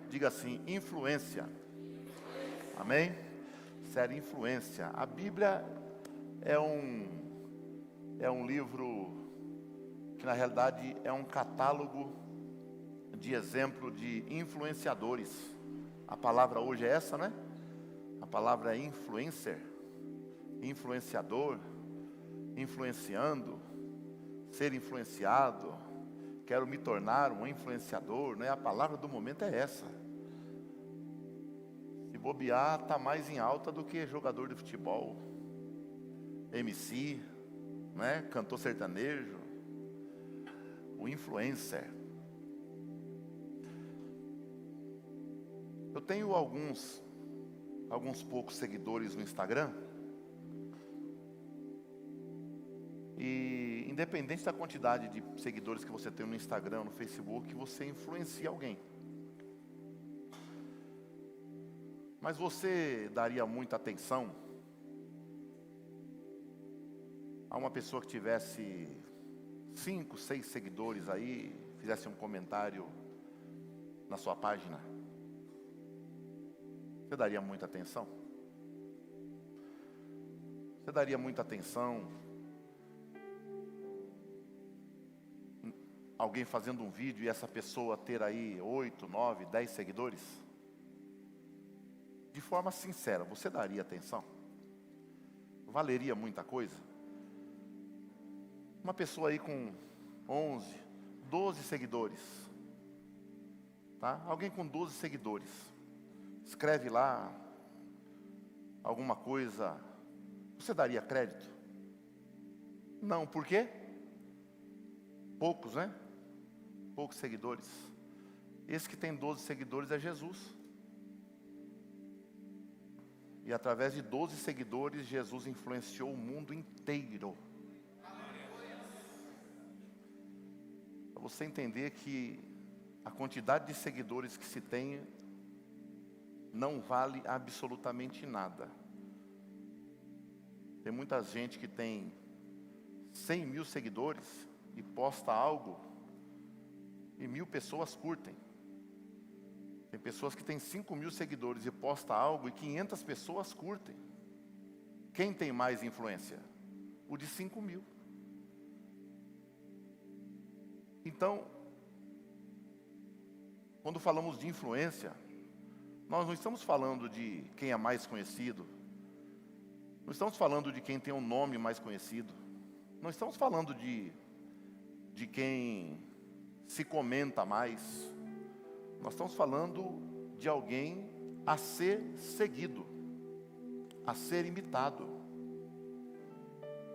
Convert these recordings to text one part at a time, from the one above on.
Diga assim, influência. Amém? Série Influência. A Bíblia é um livro que na realidade é um catálogo de exemplo de influenciadores. A palavra hoje é essa, né? A palavra é influencer, influenciador, influenciando, ser influenciado. Quero me tornar um influenciador, né? A palavra do momento é essa. Se bobear, está mais em alta do que jogador de futebol, MC, né? Cantor sertanejo, o influencer. Eu tenho alguns poucos seguidores no Instagram. E independente da quantidade de seguidores que você tem no Instagram, no Facebook, você influencia alguém. Mas você daria muita atenção a uma pessoa que tivesse 5, 6 seguidores aí, fizesse um comentário na sua página? Você daria muita atenção? Você daria muita atenção alguém fazendo um vídeo e essa pessoa ter aí 8, 9, 10 seguidores? De forma sincera, você daria atenção? Valeria muita coisa? Uma pessoa aí com 11, 12 seguidores, tá? Alguém com 12 seguidores, escreve lá alguma coisa, você daria crédito? Não, por quê? Poucos, né? Poucos seguidores. Esse que tem 12 seguidores é Jesus. E através de 12 seguidores, Jesus influenciou o mundo inteiro. Para você entender que a quantidade de seguidores que se tem não vale absolutamente nada. Tem muita gente que tem 100 mil seguidores e posta algo e 1.000 pessoas curtem. Tem pessoas que têm 5 mil seguidores e posta algo e 500 pessoas curtem. Quem tem mais influência? O de 5 mil. Então, quando falamos de influência, nós não estamos falando de quem é mais conhecido. Não estamos falando de quem tem um nome mais conhecido. Não estamos falando de quem se comenta mais. Nós estamos falando de alguém a ser seguido, a ser imitado.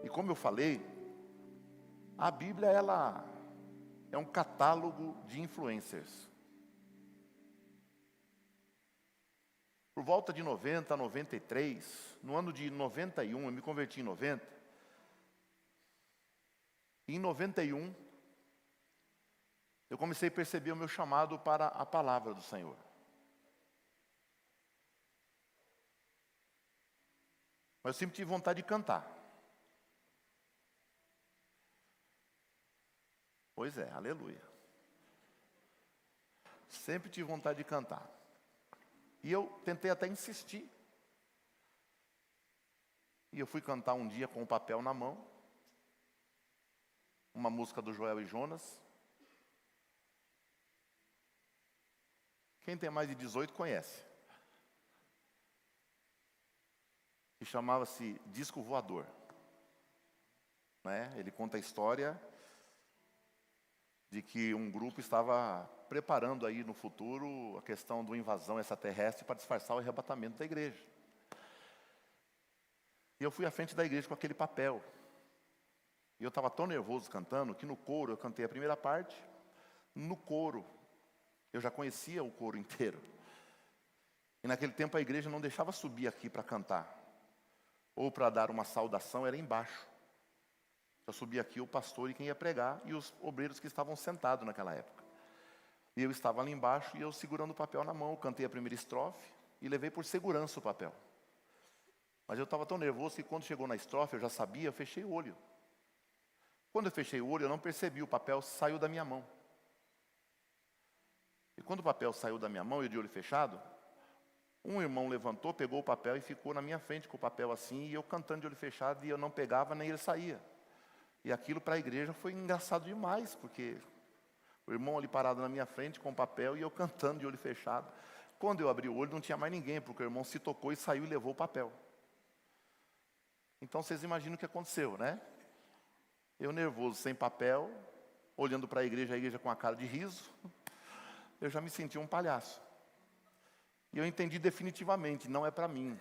E como eu falei, a Bíblia ela é um catálogo de influencers. Por volta de 90 a 93, no ano de 91, eu me converti em 90. E em 91, eu comecei a perceber o meu chamado para a palavra do Senhor. Mas eu sempre tive vontade de cantar. Pois é, aleluia. Sempre tive vontade de cantar. E eu tentei até insistir. E eu fui cantar um dia com o papel na mão. Uma música do Joel e Jonas. Quem tem mais de 18 conhece. Que chamava-se Disco Voador. Né? Ele conta a história de que um grupo estava preparando aí no futuro a questão de uma invasão extraterrestre para disfarçar o arrebatamento da igreja. E eu fui à frente da igreja com aquele papel. E eu estava tão nervoso cantando que no coro eu cantei a primeira parte. No coro, eu já conhecia o coro inteiro. E naquele tempo a igreja não deixava subir aqui para cantar. Ou para dar uma saudação, era embaixo. Eu subia aqui o pastor e quem ia pregar, e os obreiros que estavam sentados naquela época. E eu estava ali embaixo e eu segurando o papel na mão, eu cantei a primeira estrofe e levei por segurança o papel. Mas eu estava tão nervoso que quando chegou na estrofe, eu já sabia, eu fechei o olho. Quando eu fechei o olho, eu não percebi, o papel saiu da minha mão. E quando o papel saiu da minha mão, eu de olho fechado, um irmão levantou, pegou o papel e ficou na minha frente com o papel assim, e eu cantando de olho fechado, e eu não pegava, nem ele saía. E aquilo para a igreja foi engraçado demais, porque o irmão ali parado na minha frente com o papel, e eu cantando de olho fechado. Quando eu abri o olho, não tinha mais ninguém, porque o irmão se tocou e saiu e levou o papel. Então vocês imaginam o que aconteceu, né? Eu nervoso, sem papel, olhando para a igreja com a cara de riso, eu já me senti um palhaço. E eu entendi definitivamente, não é para mim.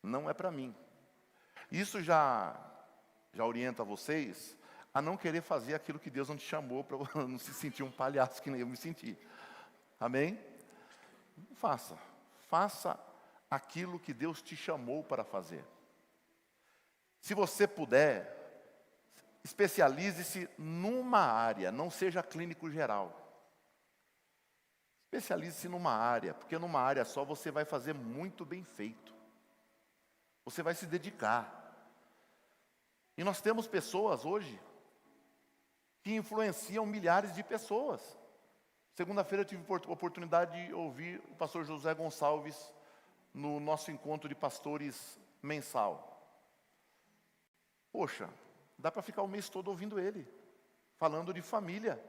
Não é para mim. Isso já orienta vocês a não querer fazer aquilo que Deus não te chamou, para não se sentir um palhaço que nem eu me senti. Amém? Faça. Faça aquilo que Deus te chamou para fazer. Se você puder, especialize-se numa área, não seja clínico geral. Especialize-se numa área, porque numa área só você vai fazer muito bem feito. Você vai se dedicar. E nós temos pessoas hoje que influenciam milhares de pessoas. Segunda-feira eu tive a oportunidade de ouvir o pastor José Gonçalves no nosso encontro de pastores mensal. Poxa, dá para ficar o mês todo ouvindo ele, falando de família.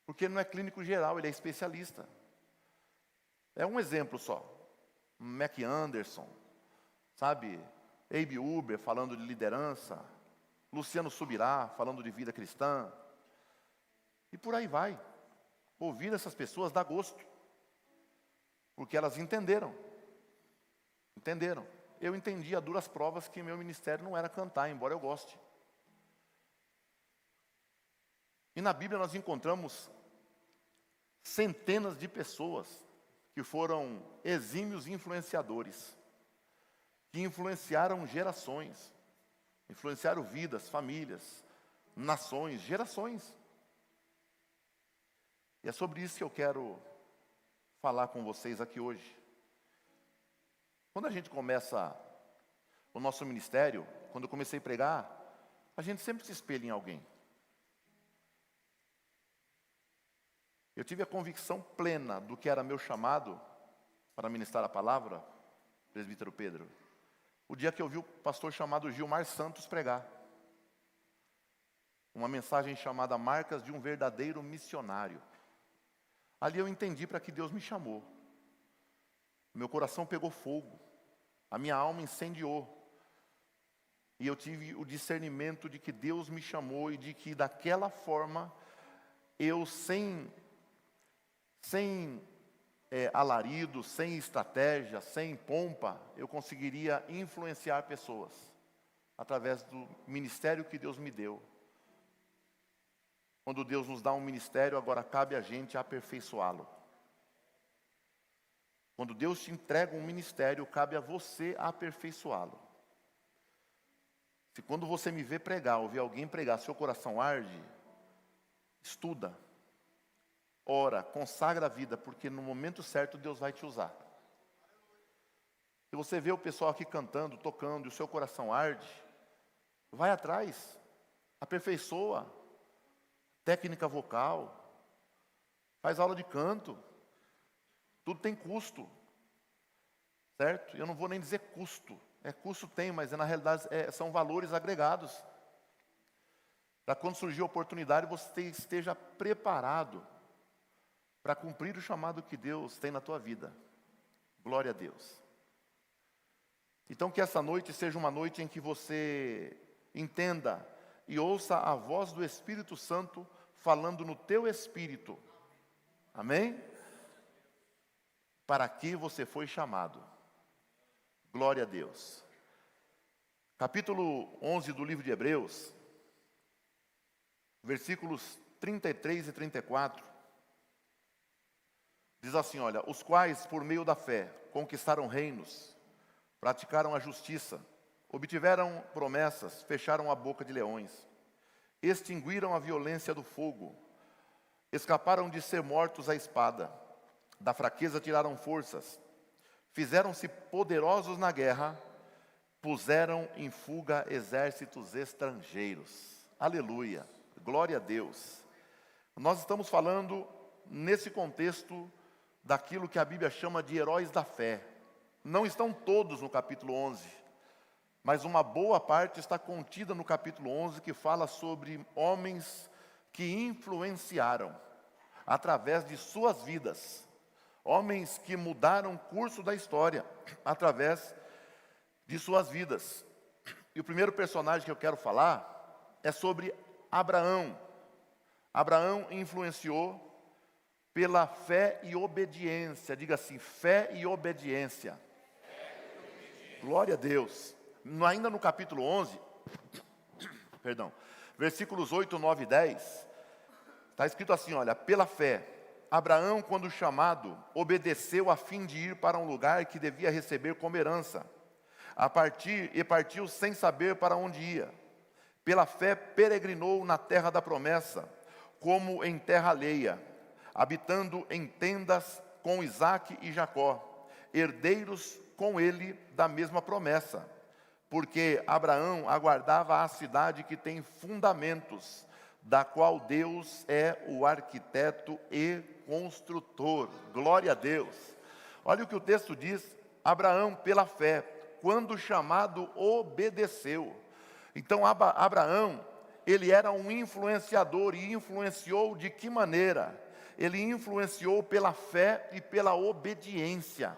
Porque ele não é clínico geral, ele é especialista. É um exemplo só. Mac Anderson, sabe? Abe Uber falando de liderança. Luciano Subirá falando de vida cristã. E por aí vai. Ouvir essas pessoas dá gosto. Porque elas entenderam. Entenderam. Eu entendi a duras provas que meu ministério não era cantar, embora eu goste. E na Bíblia nós encontramos centenas de pessoas que foram exímios influenciadores, que influenciaram gerações, influenciaram vidas, famílias, nações, gerações. E é sobre isso que eu quero falar com vocês aqui hoje. Quando a gente começa o nosso ministério, quando eu comecei a pregar, a gente sempre se espelha em alguém. Eu tive a convicção plena do que era meu chamado para ministrar a palavra, presbítero Pedro, o dia que eu vi o pastor chamado Gilmar Santos pregar. Uma mensagem chamada Marcas de um Verdadeiro Missionário. Ali eu entendi para que Deus me chamou. Meu coração pegou fogo, a minha alma incendiou. E eu tive o discernimento de que Deus me chamou e de que daquela forma, eu sem alarido, sem estratégia, sem pompa, eu conseguiria influenciar pessoas através do ministério que Deus me deu. Quando Deus nos dá um ministério, agora cabe a gente aperfeiçoá-lo. Quando Deus te entrega um ministério, cabe a você aperfeiçoá-lo. Se quando você me vê pregar, ouvir alguém pregar, seu coração arde, estuda. Ora, consagra a vida, porque no momento certo Deus vai te usar. Se você vê o pessoal aqui cantando, tocando, e o seu coração arde, vai atrás, aperfeiçoa, técnica vocal, faz aula de canto, tudo tem custo, certo? Eu não vou nem dizer custo, custo tem, mas na realidade são valores agregados. Para quando surgir a oportunidade, você esteja preparado para cumprir o chamado que Deus tem na tua vida. Glória a Deus. Então que essa noite seja uma noite em que você entenda e ouça a voz do Espírito Santo falando no teu espírito. Amém? Para que você foi chamado. Glória a Deus. Capítulo 11 do livro de Hebreus, versículos 33 e 34. Diz assim, olha, os quais, por meio da fé, conquistaram reinos, praticaram a justiça, obtiveram promessas, fecharam a boca de leões, extinguiram a violência do fogo, escaparam de ser mortos à espada, da fraqueza tiraram forças, fizeram-se poderosos na guerra, puseram em fuga exércitos estrangeiros. Aleluia, glória a Deus. Nós estamos falando nesse contexto daquilo que a Bíblia chama de heróis da fé. Não estão todos no capítulo 11, mas uma boa parte está contida no capítulo 11, que fala sobre homens que influenciaram através de suas vidas. Homens que mudaram o curso da história através de suas vidas. E o primeiro personagem que eu quero falar é sobre Abraão. Abraão influenciou pela fé e obediência. Diga assim, fé e obediência. Glória a Deus. Ainda no capítulo 11, versículos 8, 9 e 10, está escrito assim, olha, pela fé, Abraão, quando chamado, obedeceu a fim de ir para um lugar que devia receber como herança. Partiu sem saber para onde ia. Pela fé peregrinou na terra da promessa, como em terra alheia, habitando em tendas com Isaque e Jacó, herdeiros com ele da mesma promessa, porque Abraão aguardava a cidade que tem fundamentos, da qual Deus é o arquiteto e construtor. Glória a Deus. Olha o que o texto diz, Abraão pela fé, quando chamado, obedeceu. Então Abraão, ele era um influenciador, e influenciou de que maneira? Ele influenciou pela fé e pela obediência.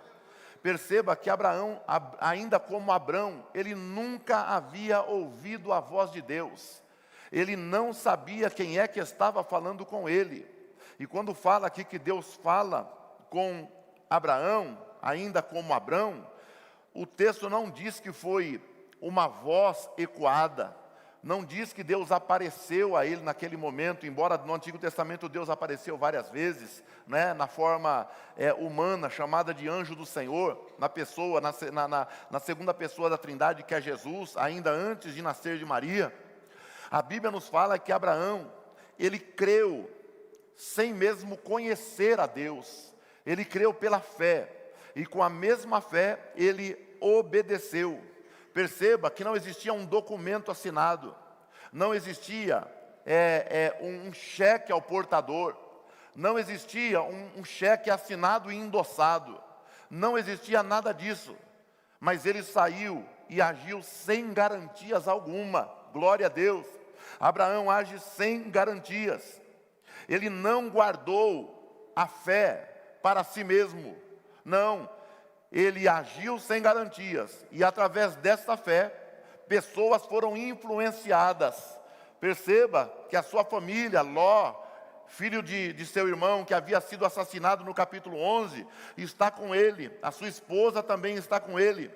Perceba que Abraão, ainda como Abrão, ele nunca havia ouvido a voz de Deus. Ele não sabia quem é que estava falando com ele. E quando fala aqui que Deus fala com Abraão, ainda como Abrão, o texto não diz que foi uma voz ecoada. Não diz que Deus apareceu a ele naquele momento, embora no Antigo Testamento Deus apareceu várias vezes, né, na forma humana, chamada de anjo do Senhor, na segunda pessoa da Trindade, que é Jesus, ainda antes de nascer de Maria. A Bíblia nos fala que Abraão, ele creu, sem mesmo conhecer a Deus, ele creu pela fé, e com a mesma fé, ele obedeceu. Perceba que não existia um documento assinado, não existia um cheque ao portador, não existia um cheque assinado e endossado, não existia nada disso, mas ele saiu e agiu sem garantias alguma. Glória a Deus. Abraão age sem garantias, ele não guardou a fé para si mesmo, não. Ele agiu sem garantias, e através dessa fé, pessoas foram influenciadas. Perceba que a sua família, Ló, filho de seu irmão, que havia sido assassinado no capítulo 11, está com ele, a sua esposa também está com ele.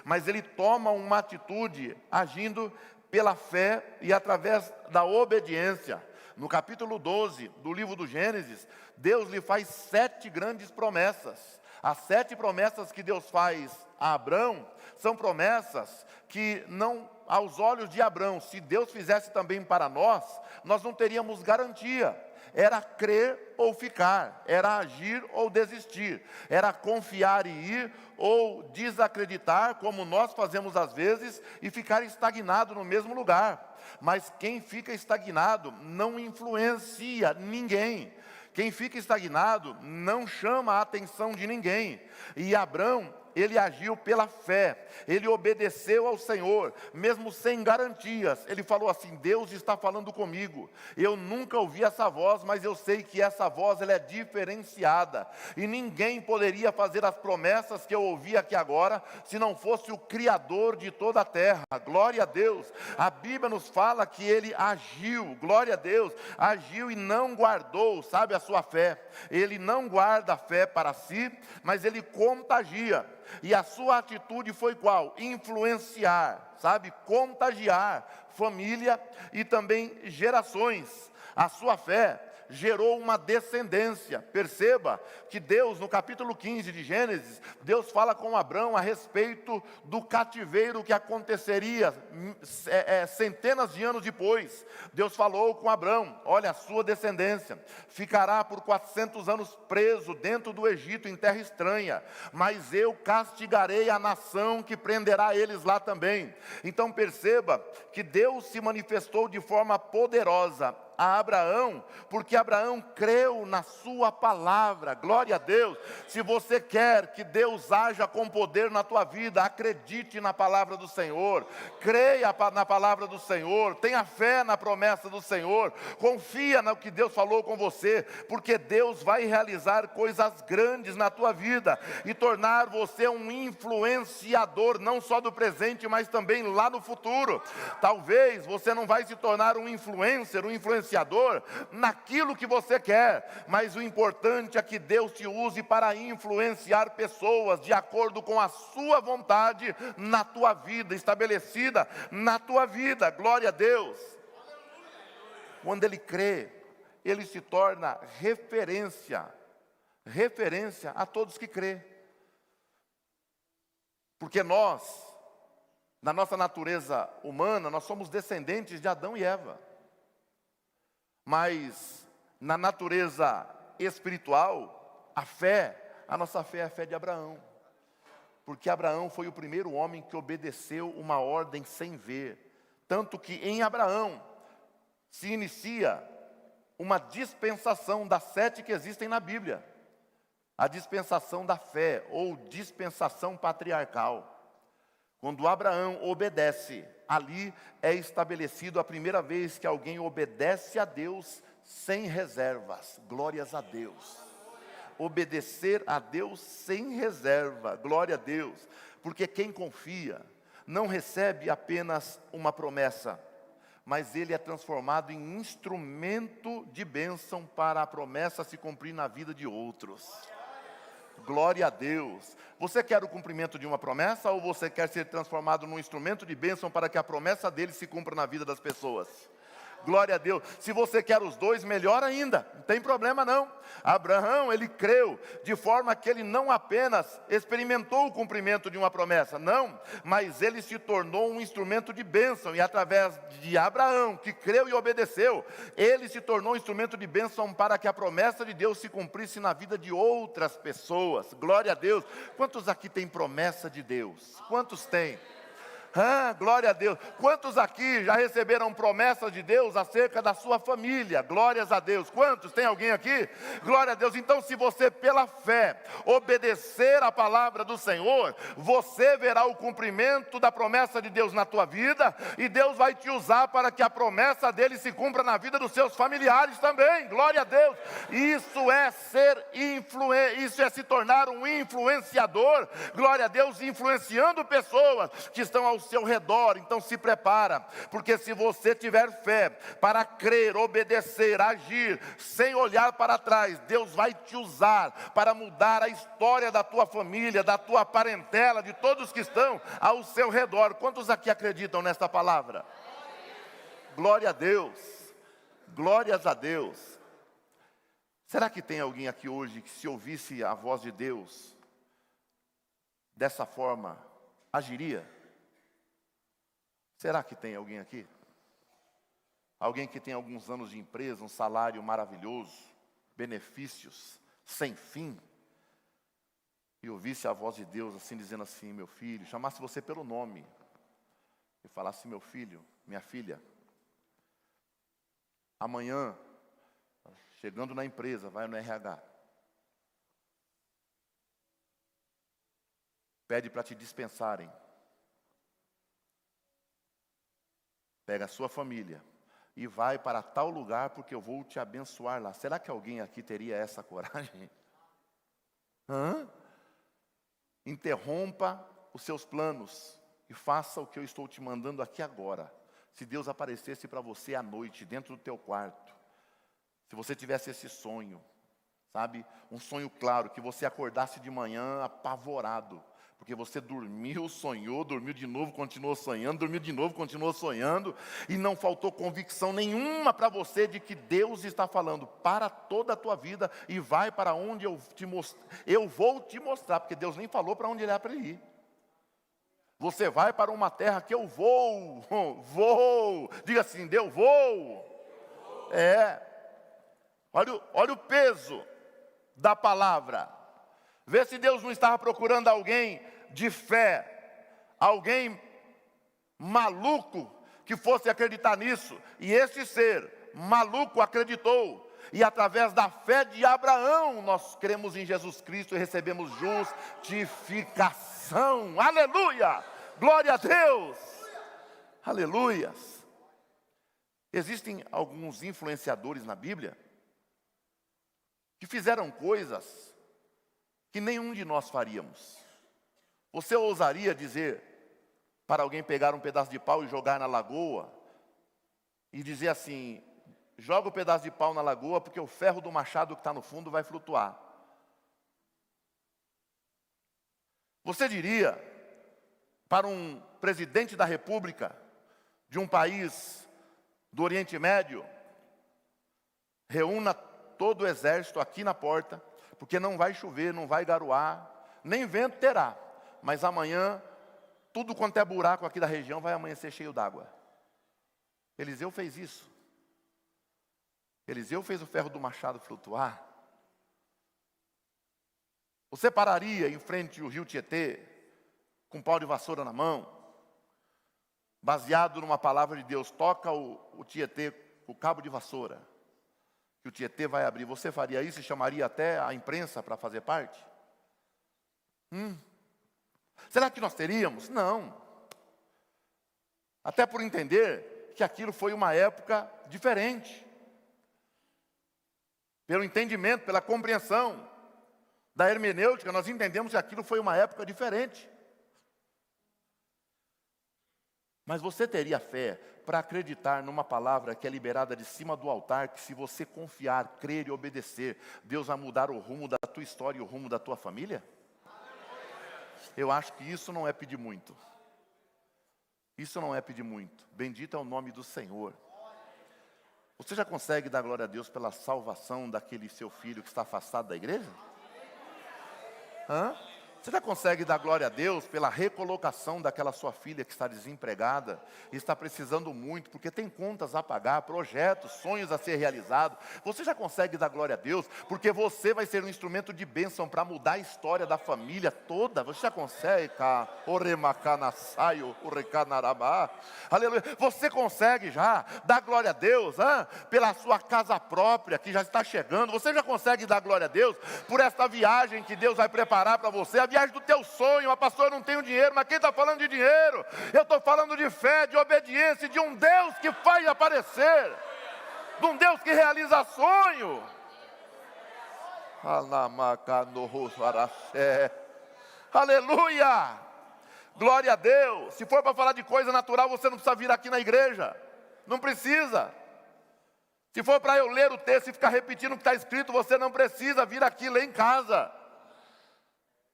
Mas ele toma uma atitude, agindo pela fé e através da obediência. No capítulo 12 do livro do Gênesis, Deus lhe faz 7 grandes promessas. As 7 promessas que Deus faz a Abrão são promessas que não, aos olhos de Abrão, se Deus fizesse também para nós, nós não teríamos garantia. Era crer ou ficar, era agir ou desistir, era confiar e ir ou desacreditar, como nós fazemos às vezes, e ficar estagnado no mesmo lugar. Mas quem fica estagnado não influencia ninguém. Quem fica estagnado não chama a atenção de ninguém. E Abrão, ele agiu pela fé, ele obedeceu ao Senhor, mesmo sem garantias. Ele falou assim: Deus está falando comigo, eu nunca ouvi essa voz, mas eu sei que essa voz ela é diferenciada, e ninguém poderia fazer as promessas que eu ouvi aqui agora, se não fosse o Criador de toda a terra. Glória a Deus. A Bíblia nos fala que ele agiu, glória a Deus, agiu e não guardou, sabe, a sua fé. Ele não guarda a fé para si, mas ele contagia. E a sua atitude foi qual? Influenciar, sabe? Contagiar família e também gerações. A sua fé gerou uma descendência. Perceba que Deus, no capítulo 15 de Gênesis, Deus fala com Abrão a respeito do cativeiro que aconteceria centenas de anos depois. Deus falou com Abrão: olha, a sua descendência ficará por 400 anos preso dentro do Egito, em terra estranha, mas eu castigarei a nação que prenderá eles lá também. Então perceba que Deus se manifestou de forma poderosa a Abraão, porque Abraão creu na sua palavra. Glória a Deus. Se você quer que Deus haja com poder na tua vida, acredite na palavra do Senhor, creia na palavra do Senhor, tenha fé na promessa do Senhor, confia no que Deus falou com você, porque Deus vai realizar coisas grandes na tua vida e tornar você um influenciador, não só do presente, mas também lá no futuro. Talvez você não vai se tornar um influencer, um influenciador naquilo que você quer, mas o importante é que Deus te use para influenciar pessoas de acordo com a sua vontade na tua vida, estabelecida na tua vida. Glória a Deus. Quando ele crê, ele se torna referência a todos que crê. Porque nós, na nossa natureza humana, nós somos descendentes de Adão e Eva. Mas na natureza espiritual, a nossa fé é a fé de Abraão. Porque Abraão foi o primeiro homem que obedeceu uma ordem sem ver. Tanto que em Abraão se inicia uma dispensação das 7 que existem na Bíblia. A dispensação da fé, ou dispensação patriarcal. Quando Abraão obedece, ali é estabelecido a primeira vez que alguém obedece a Deus sem reservas. Glórias a Deus. Obedecer a Deus sem reserva. Glória a Deus. Porque quem confia não recebe apenas uma promessa, mas ele é transformado em instrumento de bênção para a promessa se cumprir na vida de outros. Glória a Deus. Você quer o cumprimento de uma promessa ou você quer ser transformado num instrumento de bênção para que a promessa dele se cumpra na vida das pessoas? Glória a Deus. Se você quer os dois, melhor ainda, não tem problema não. Abraão, ele creu, de forma que ele não apenas experimentou o cumprimento de uma promessa, não, mas ele se tornou um instrumento de bênção, e através de Abraão, que creu e obedeceu, ele se tornou um instrumento de bênção para que a promessa de Deus se cumprisse na vida de outras pessoas. Glória a Deus. Quantos aqui têm promessa de Deus? Quantos têm? Glória a Deus. Quantos aqui já receberam promessas de Deus acerca da sua família? Glórias a Deus. Quantos? Tem alguém aqui? Glória a Deus. Então, se você pela fé obedecer a palavra do Senhor, você verá o cumprimento da promessa de Deus na tua vida, e Deus vai te usar para que a promessa dele se cumpra na vida dos seus familiares também. Glória a Deus. Isso é isso é se tornar um influenciador. Glória a Deus, influenciando pessoas que estão ao seu redor. Então se prepara, porque se você tiver fé para crer, obedecer, agir, sem olhar para trás, Deus vai te usar para mudar a história da tua família, da tua parentela, de todos que estão ao seu redor. Quantos aqui acreditam nesta palavra? Glória a Deus. Glórias a Deus. Será que tem alguém aqui hoje que, se ouvisse a voz de Deus dessa forma, agiria? Será que tem alguém aqui? Alguém que tem alguns anos de empresa, um salário maravilhoso, benefícios sem fim, e ouvisse a voz de Deus assim, dizendo assim: meu filho, chamasse você pelo nome, e falasse: meu filho, minha filha, amanhã, chegando na empresa, vai no RH, pede para te dispensarem. Pega a sua família e vai para tal lugar, porque eu vou te abençoar lá. Será que alguém aqui teria essa coragem? Interrompa os seus planos e faça o que eu estou te mandando aqui agora. Se Deus aparecesse para você à noite, dentro do teu quarto, se você tivesse esse sonho, sabe, um sonho claro, que você acordasse de manhã apavorado, porque você dormiu, sonhou, dormiu de novo, continuou sonhando, dormiu de novo, continuou sonhando, e não faltou convicção nenhuma para você de que Deus está falando: para toda a tua vida e vai para onde eu vou te mostrar, porque Deus nem falou para onde ele era para ele ir. Você vai para uma terra que eu vou, diga assim: Deus, vou. Olha o peso da palavra. Vê se Deus não estava procurando alguém de fé, alguém maluco que fosse acreditar nisso. E esse ser maluco acreditou. E através da fé de Abraão, nós cremos em Jesus Cristo e recebemos justificação. Aleluia! Glória a Deus! Aleluias! Existem alguns influenciadores na Bíblia que fizeram coisas que nenhum de nós faríamos. Você ousaria dizer para alguém pegar um pedaço de pau e jogar na lagoa e dizer assim: joga o pedaço de pau na lagoa porque o ferro do machado que está no fundo vai flutuar? Você diria para um presidente da República de um país do Oriente Médio: reúna todo o exército aqui na porta, porque não vai chover, não vai garoar, nem vento terá, mas amanhã tudo quanto é buraco aqui da região vai amanhecer cheio d'água? Eliseu fez isso. Eliseu fez o ferro do machado flutuar. Você pararia em frente ao rio Tietê, com um pau de vassoura na mão, baseado numa palavra de Deus: toca o Tietê com o cabo de vassoura, que o Tietê vai abrir. Você faria isso e chamaria até a imprensa para fazer parte? Será que nós teríamos? Não. Até por entender que aquilo foi uma época diferente. Pelo entendimento, pela compreensão da hermenêutica, nós entendemos que aquilo foi uma época diferente. Mas você teria fé para acreditar numa palavra que é liberada de cima do altar, que se você confiar, crer e obedecer, Deus vai mudar o rumo da tua história e o rumo da tua família? Eu acho que isso não é pedir muito. Isso não é pedir muito. Bendito é o nome do Senhor. Você já consegue dar glória a Deus pela salvação daquele seu filho que está afastado da igreja? Você já consegue dar glória a Deus pela recolocação daquela sua filha que está desempregada e está precisando muito, porque tem contas a pagar, projetos, sonhos a ser realizados? Você já consegue dar glória a Deus porque você vai ser um instrumento de bênção para mudar a história da família toda? Você já consegue? Aleluia. Você consegue já dar glória a Deus pela sua casa própria que já está chegando? Você já consegue dar glória a Deus por esta viagem que Deus vai preparar para você? A viagem do teu sonho. Pastor, eu não tenho dinheiro. Mas quem está falando de dinheiro? Eu estou falando de fé, de obediência, de um Deus que faz aparecer, de um Deus que realiza sonho. Aleluia! Glória a Deus. Se for para falar de coisa natural, você não precisa vir aqui na igreja. Não precisa. Se for para eu ler o texto e ficar repetindo o que está escrito, você não precisa vir aqui ler em casa.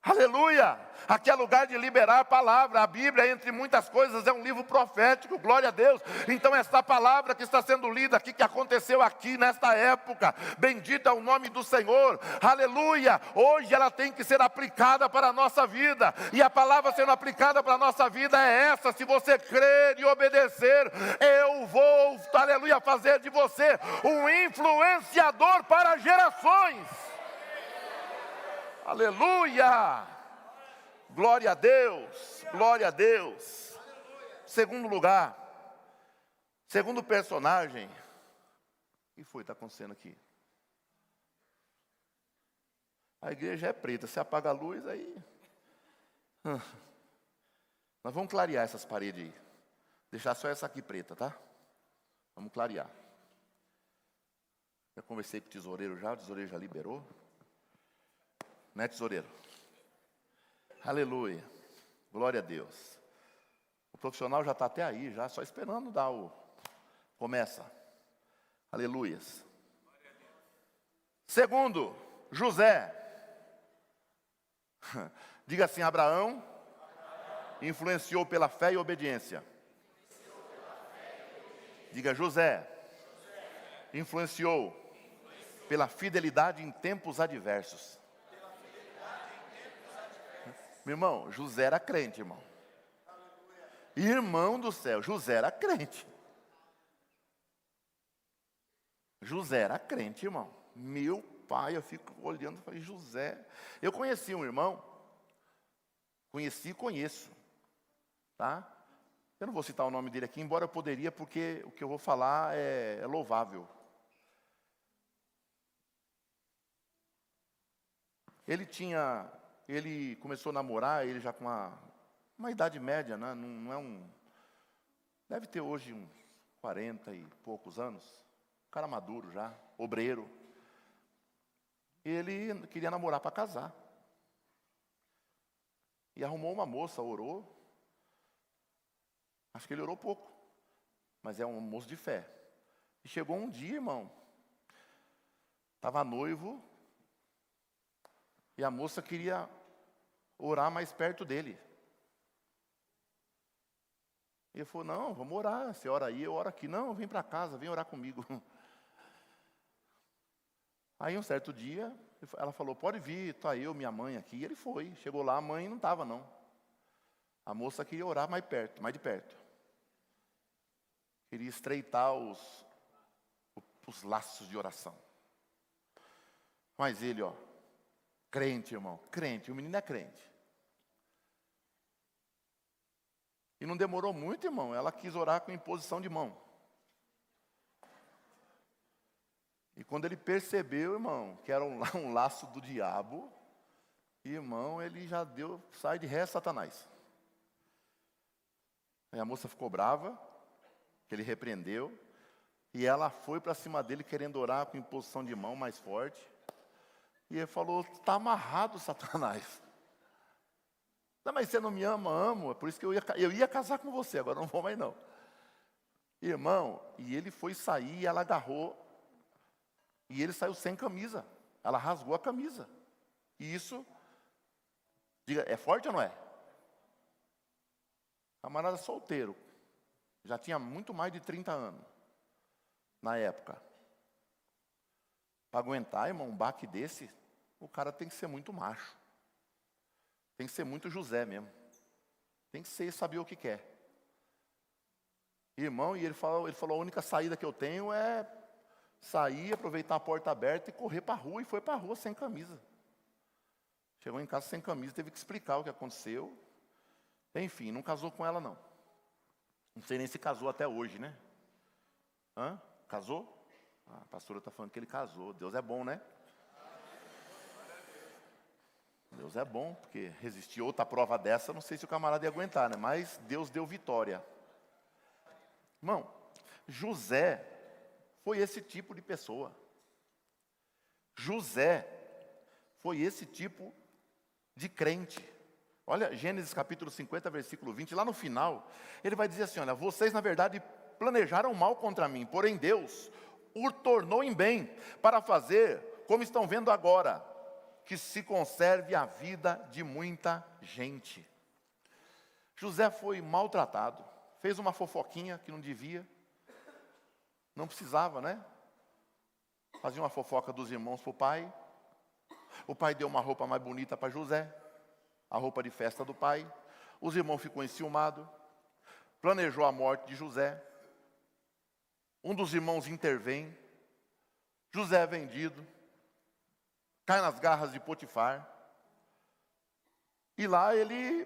Aleluia! Aqui é lugar de liberar a palavra. A Bíblia, entre muitas coisas, é um livro profético, glória a Deus. Então esta palavra que está sendo lida aqui, que aconteceu aqui nesta época, bendito é o nome do Senhor, aleluia. Hoje ela tem que ser aplicada para a nossa vida. E a palavra sendo aplicada para a nossa vida é essa: se você crer e obedecer, eu vou, aleluia, fazer de você um influenciador para gerações. Aleluia! Glória a Deus, glória a Deus. Segundo lugar, segundo personagem, o que foi que está acontecendo aqui? A igreja é preta, se apaga a luz aí. Nós vamos clarear essas paredes aí. Deixar só essa aqui preta, tá? Vamos clarear. Já conversei com o tesoureiro já, o tesoureiro já liberou. Né, tesoureiro? Aleluia. Glória a Deus. O profissional já está até aí, já só esperando dar o... Começa. Aleluias. Segundo, José. Diga assim: Abraão influenciou pela fé e obediência. Diga: José influenciou pela fidelidade em tempos adversos. Meu irmão, José era crente, irmão. Irmão do céu, José era crente. José era crente, irmão. Meu pai, eu fico olhando e falei: José. Eu conheci um irmão. Conheci e conheço. Tá? Eu não vou citar o nome dele aqui, embora eu poderia, porque o que eu vou falar é louvável. Ele começou a namorar, ele já com uma idade média, né? Não é deve ter hoje uns 40 e poucos anos. Um cara maduro já, obreiro. Ele queria namorar para casar. E arrumou uma moça, orou. Acho que ele orou pouco, mas é um moço de fé. E chegou um dia, irmão, estava noivo, e a moça queria orar mais perto dele. E ele falou, não, vamos orar, você ora aí, eu oro aqui. Não, vem para casa, vem orar comigo. Aí um certo dia, ela falou, pode vir, está eu, minha mãe aqui. E ele foi, chegou lá, a mãe não estava não. A moça queria orar mais de perto. Queria estreitar os laços de oração. Mas ele, crente, irmão, crente, o menino é crente. E não demorou muito, irmão, ela quis orar com imposição de mão. E quando ele percebeu, irmão, que era um laço do diabo, irmão, ele já sai de ré, Satanás. Aí a moça ficou brava, que ele repreendeu, e ela foi para cima dele querendo orar com imposição de mão mais forte. E ele falou, está amarrado, Satanás. Não, mas você não me ama? Amo, é por isso que eu ia casar com você, agora não vou mais não. Irmão, e ele foi sair, e ela agarrou, e ele saiu sem camisa. Ela rasgou a camisa. E isso, diga, é forte ou não é? Camarada solteiro, já tinha muito mais de 30 anos, na época. Para aguentar, irmão, um baque desse, o cara tem que ser muito macho. Tem que ser muito José mesmo. Tem que ser saber o que quer. Irmão, e ele falou, a única saída que eu tenho é sair, aproveitar a porta aberta e correr para a rua. E foi para a rua sem camisa. Chegou em casa sem camisa, teve que explicar o que aconteceu. Enfim, não casou com ela não. Não sei nem se casou até hoje, né? Casou? A pastora está falando que ele casou. Deus é bom, né? Deus é bom, porque resistir outra prova dessa, não sei se o camarada ia aguentar, né? Mas Deus deu vitória. Irmão, José foi esse tipo de pessoa. José foi esse tipo de crente. Olha, Gênesis capítulo 50, versículo 20, lá no final, ele vai dizer assim, olha, vocês na verdade planejaram mal contra mim, porém Deus o tornou em bem, para fazer como estão vendo agora, que se conserve a vida de muita gente. José foi maltratado, fez uma fofoquinha que não devia, não precisava, né? Fazia uma fofoca dos irmãos para o pai deu uma roupa mais bonita para José, a roupa de festa do pai, os irmãos ficou enciumado, planejou a morte de José, um dos irmãos intervém, José é vendido, cai nas garras de Potifar, e lá ele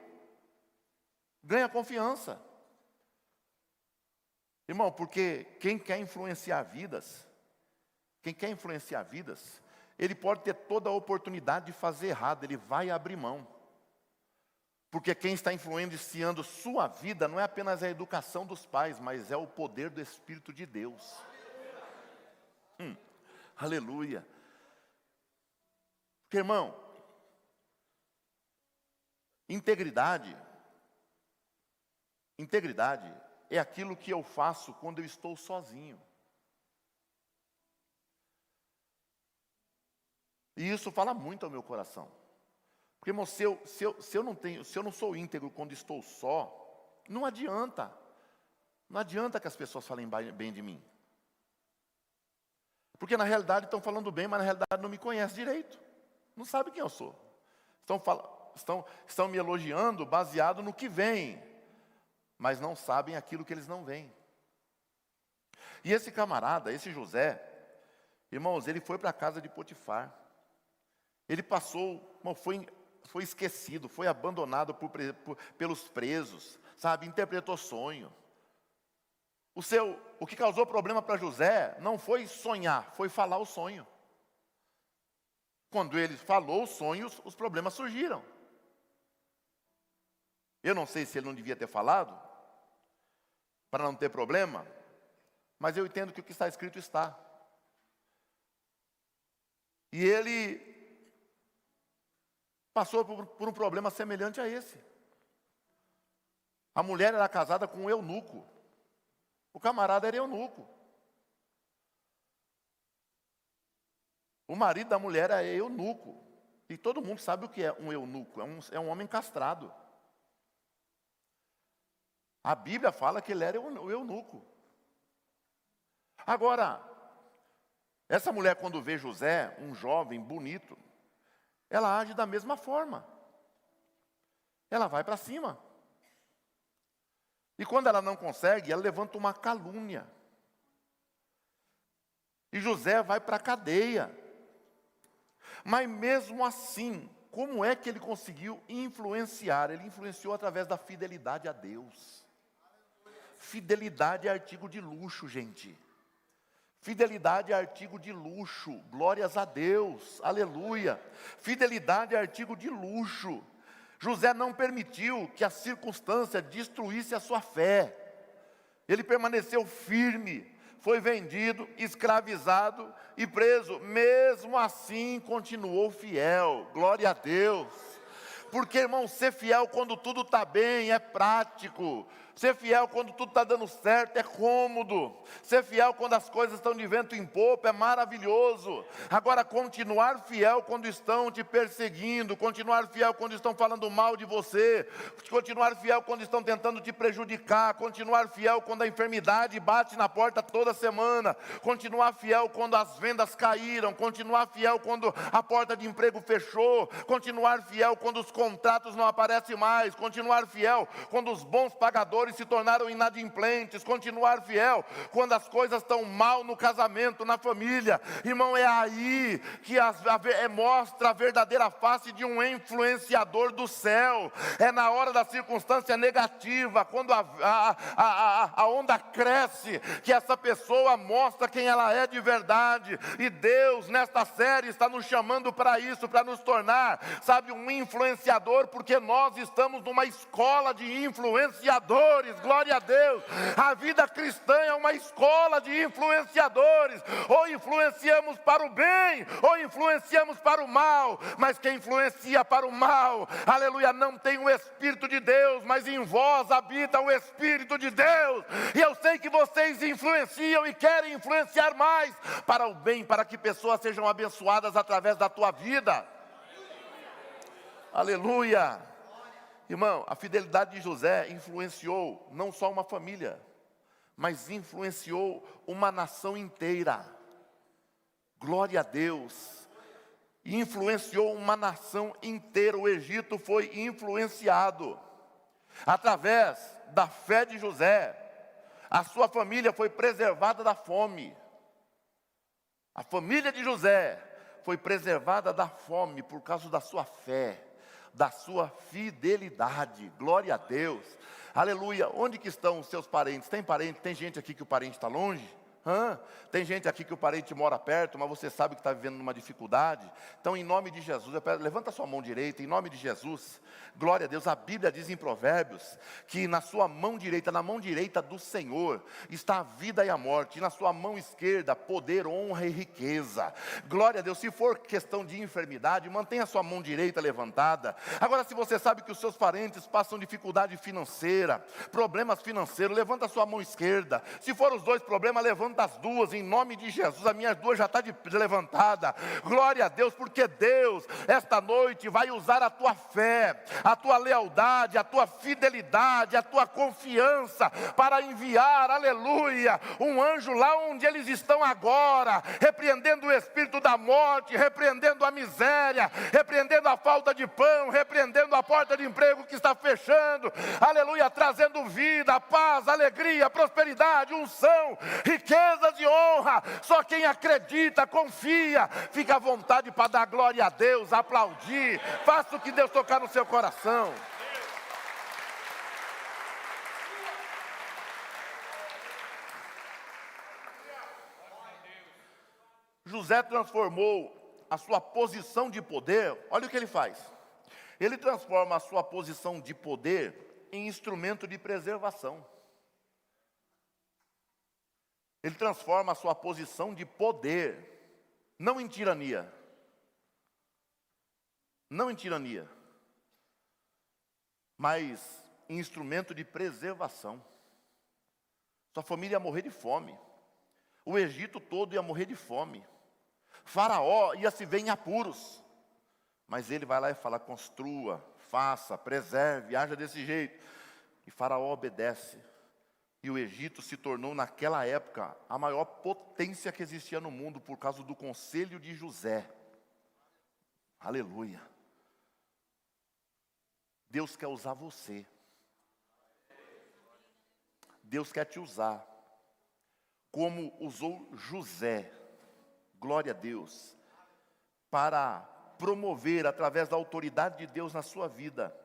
ganha confiança. Irmão, porque quem quer influenciar vidas, ele pode ter toda a oportunidade de fazer errado, ele vai abrir mão. Porque quem está influenciando sua vida não é apenas a educação dos pais, mas é o poder do Espírito de Deus. Aleluia. Porque, irmão, integridade é aquilo que eu faço quando eu estou sozinho. E isso fala muito ao meu coração. Porque, irmão, se eu não sou íntegro quando estou só, não adianta. Não adianta que as pessoas falem bem de mim. Porque na realidade estão falando bem, mas na realidade não me conhecem direito. Não sabem quem eu sou. Estão me elogiando baseado no que vem, mas não sabem aquilo que eles não veem. E esse camarada, esse José, irmãos, ele foi para a casa de Potifar. Ele passou, foi esquecido, foi abandonado pelos presos. sabe, interpretou sonho. O que causou problema para José não foi sonhar, foi falar o sonho. Quando ele falou os sonhos, os problemas surgiram. Eu não sei se ele não devia ter falado, para não ter problema, mas eu entendo que o que está escrito está. E ele passou por um problema semelhante a esse. A mulher era casada com um eunuco. O camarada era eunuco. O marido da mulher é eunuco. E todo mundo sabe o que é um eunuco. É um homem castrado. A Bíblia fala que ele era o eunuco. Agora, essa mulher, quando vê José, um jovem bonito, ela age da mesma forma. Ela vai para cima. E quando ela não consegue, ela levanta uma calúnia. E José vai para a cadeia. Mas mesmo assim, como é que ele conseguiu influenciar? Ele influenciou através da fidelidade a Deus. Fidelidade é artigo de luxo, gente. Fidelidade é artigo de luxo. Glórias a Deus. Aleluia. Fidelidade é artigo de luxo. José não permitiu que a circunstância destruísse a sua fé. Ele permaneceu firme, foi vendido, escravizado e preso. Mesmo assim, continuou fiel. Glória a Deus. Porque, irmão, ser fiel quando tudo está bem é prático. Ser fiel quando tudo está dando certo é cômodo. Ser fiel quando as coisas estão de vento em popa é maravilhoso. Agora, continuar fiel quando estão te perseguindo, continuar fiel quando estão falando mal de você, continuar fiel quando estão tentando te prejudicar, continuar fiel quando a enfermidade bate na porta toda semana, continuar fiel quando as vendas caíram, continuar fiel quando a porta de emprego fechou, continuar fiel quando os contratos não aparecem mais, continuar fiel quando os bons pagadores se tornaram inadimplentes, continuar fiel quando as coisas estão mal no casamento, na família. Irmão, é aí que mostra a verdadeira face de um influenciador do céu. É na hora da circunstância negativa, quando a onda cresce, que essa pessoa mostra quem ela é de verdade. E Deus, nesta série, está nos chamando para isso, para nos tornar, sabe, um influenciador, porque nós estamos numa escola de influenciadores. Glória a Deus. A vida cristã é uma escola de influenciadores. Ou influenciamos para o bem, ou influenciamos para o mal. Mas quem influencia para o mal, aleluia, não tem o Espírito de Deus, mas em vós habita o Espírito de Deus. E eu sei que vocês influenciam e querem influenciar mais para o bem, para que pessoas sejam abençoadas através da tua vida. Aleluia. Irmão, a fidelidade de José influenciou não só uma família, mas influenciou uma nação inteira. Glória a Deus. Influenciou uma nação inteira. O Egito foi influenciado. Através da fé de José, a sua família foi preservada da fome. A família de José foi preservada da fome por causa da sua fé, da sua fidelidade. Glória a Deus. Aleluia. Onde que estão os seus parentes? Tem parente? Tem gente aqui que o parente está longe? Tem gente aqui que o parente mora perto, mas você sabe que está vivendo numa dificuldade. Então, em nome de Jesus, levanta a sua mão direita, em nome de Jesus. Glória a Deus. A Bíblia diz em Provérbios que na sua mão direita, na mão direita do Senhor, está a vida e a morte, e na sua mão esquerda, poder, honra e riqueza. Glória a Deus. Se for questão de enfermidade, mantenha a sua mão direita levantada. Agora, se você sabe que os seus parentes passam dificuldade financeira, problemas financeiros, levanta a sua mão esquerda. Se for os dois problemas, levanta das duas, em nome de Jesus. A minha duas já está levantada. Glória a Deus, porque Deus, esta noite, vai usar a tua fé, a tua lealdade, a tua fidelidade, a tua confiança, para enviar, aleluia, um anjo lá onde eles estão agora, repreendendo o espírito da morte, repreendendo a miséria, repreendendo a falta de pão, repreendendo a porta de emprego que está fechando, aleluia, trazendo vida, paz, alegria, prosperidade, unção, riquezas e honra. Só quem acredita, confia, fica à vontade para dar glória a Deus, aplaudir, faça o que Deus tocar no seu coração. José transformou a sua posição de poder, olha o que ele faz. Ele transforma a sua posição de poder em instrumento de preservação. Ele transforma a sua posição de poder, não em tirania. Não em tirania, mas em instrumento de preservação. Sua família ia morrer de fome. O Egito todo ia morrer de fome. Faraó ia se ver em apuros. Mas ele vai lá e fala: construa, faça, preserve, haja desse jeito. E Faraó obedece. E o Egito se tornou, naquela época, a maior potência que existia no mundo por causa do conselho de José. Aleluia. Deus quer usar você. Deus quer te usar. Como usou José, glória a Deus, para promover, através da autoridade de Deus na sua vida.